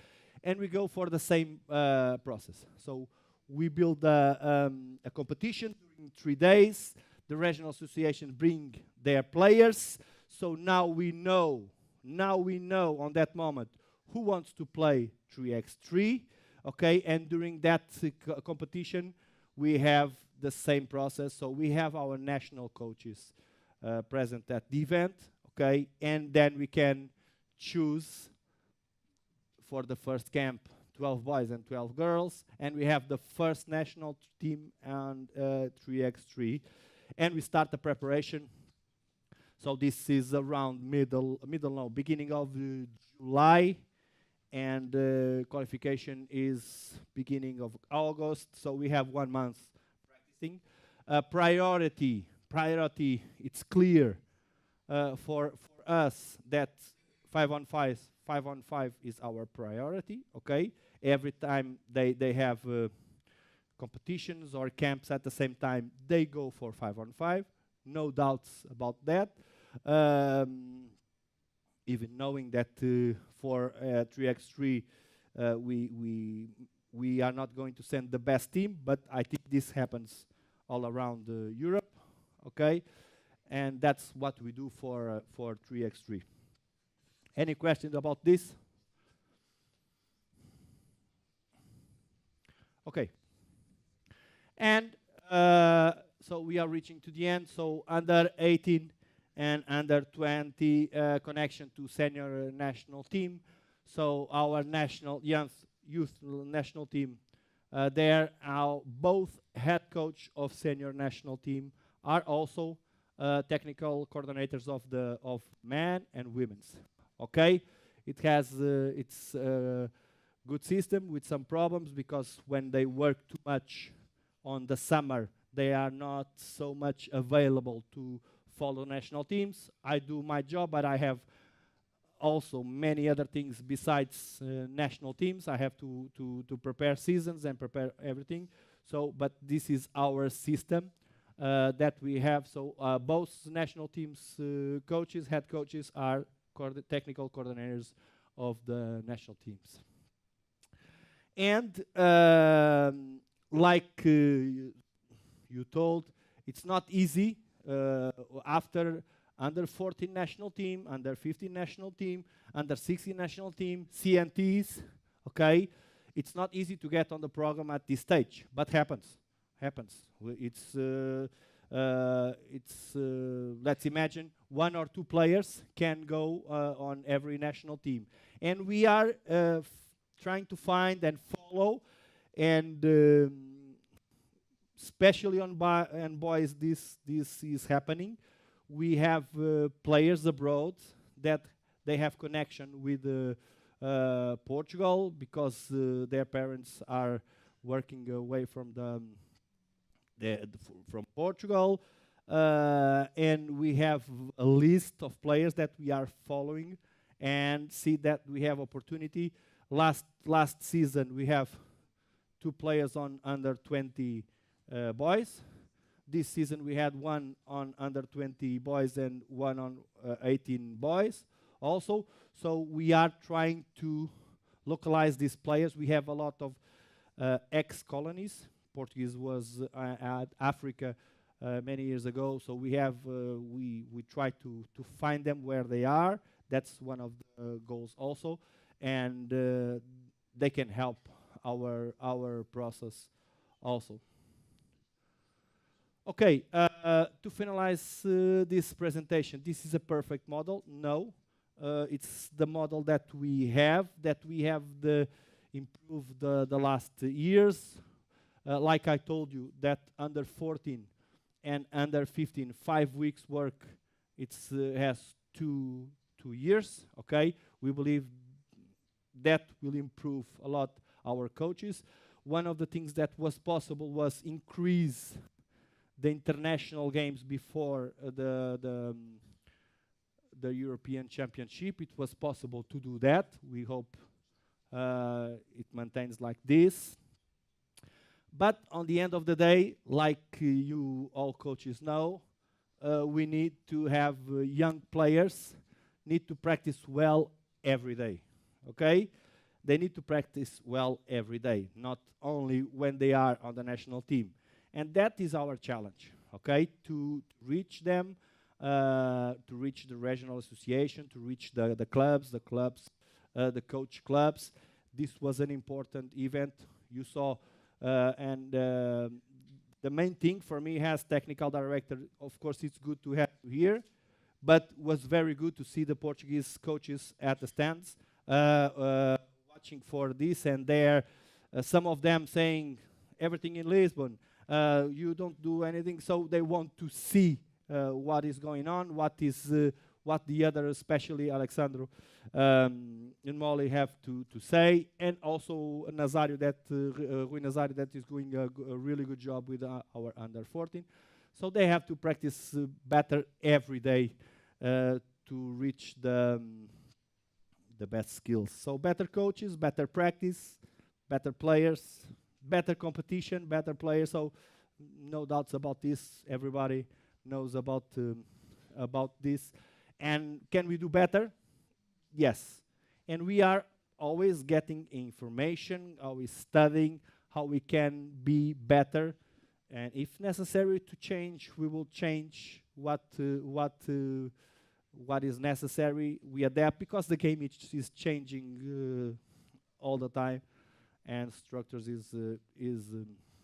And we go for the same process. So we build a competition during 3 days. The regional association bring their players. So now we know on that moment who wants to play 3x3, okay? And during that competition, we have the same process. So we have our national coaches present at the event, okay? And then we can choose for the first camp 12 boys and 12 girls, and we have the first national team and 3x3, and we start the preparation. So this is around beginning of July, and qualification is beginning of August. So we have 1 month practicing. Priority, it's clear for us that 5-on-5 is our priority, okay? Every time they have competitions or camps at the same time, they go for 5-on-5. No doubts about that. Even knowing that for 3x3 we are not going to send the best team, but I think this happens all around Europe, okay? And that's what we do for 3x3. Any questions about this? Okay. And so we are reaching to the end. So under 18 and under 20 connection to senior national team. So our national youth national team, there are both head coach of senior national team are also technical coordinators of men and women's. Okay, it has its good system with some problems, because when they work too much on the summer, they are not so much available to follow national teams. I do my job, but I have also many other things besides national teams. I have to prepare seasons and prepare everything. So, but this is our system that we have. So both national teams coaches, head coaches, are technical coordinators of the national teams. And like you told, it's not easy after under 14 national team, under 15 national team, under 16 national team, CNTs, okay? It's not easy to get on the program at this stage, but happens. Let's imagine 1 or 2 players can go on every national team. And we are trying to find and follow, and especially on boys, this is happening. We have players abroad that they have connection with Portugal, because their parents are working away from from Portugal, and we have a list of players that we are following and see that we have opportunity. Last season we have 2 players on under 20 boys. This season we had 1 on under 20 boys and 1 on 18 boys also. So we are trying to localize these players. We have a lot of ex-colonies. Portuguese was at Africa many years ago. So we have we try to find them where they are. That's one of the goals also, and they can help our process also. Okay, to finalize this presentation, this is a perfect model. No, it's the model that we have improved the last years. Like I told you, that under 14 and under 15, 5 weeks work, it's has two 2 years. Okay, we believe that will improve a lot our coaches. One of the things that was possible was increase the international games before the European Championship. It was possible to do that. We hope it maintains like this. But on the end of the day, like you all coaches know, we need to have young players need to practice well every day. Okay? They need to practice well every day, not only when they are on the national team. And that is our challenge, okay? To reach them, to reach the regional association, to reach the clubs, the coach clubs. This was an important event. You saw, and the main thing for me as technical director, of course, it's good to have you here, but was very good to see the Portuguese coaches at the stands, watching for this and there. Some of them saying everything in Lisbon, you don't do anything, so they want to see what is going on, what the other, especially Alexandro and Molly, have to say, and also Nazario, Rui Nazario, that is doing a really good job with our under 14. So they have to practice better every day to reach the best skills. So better coaches, better practice, better players, better competition, better players. So no doubts about this. Everybody knows about this. And can we do better? Yes. And we are always getting information, always studying how we can be better. And if necessary to change, we will change what is necessary. We adapt because the game is changing all the time, and structures is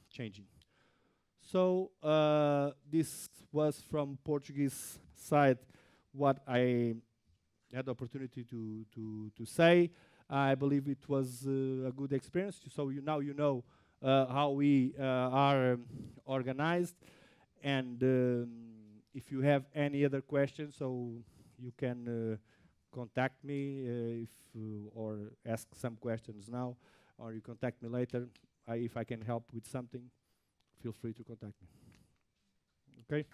changing. So this was from Portuguese side what I had the opportunity to say. I believe it was a good experience. So now you know how we are organized, and if you have any other questions, so you can contact me or ask some questions now, or you contact me later. If I can help with something, feel free to contact me. Okay.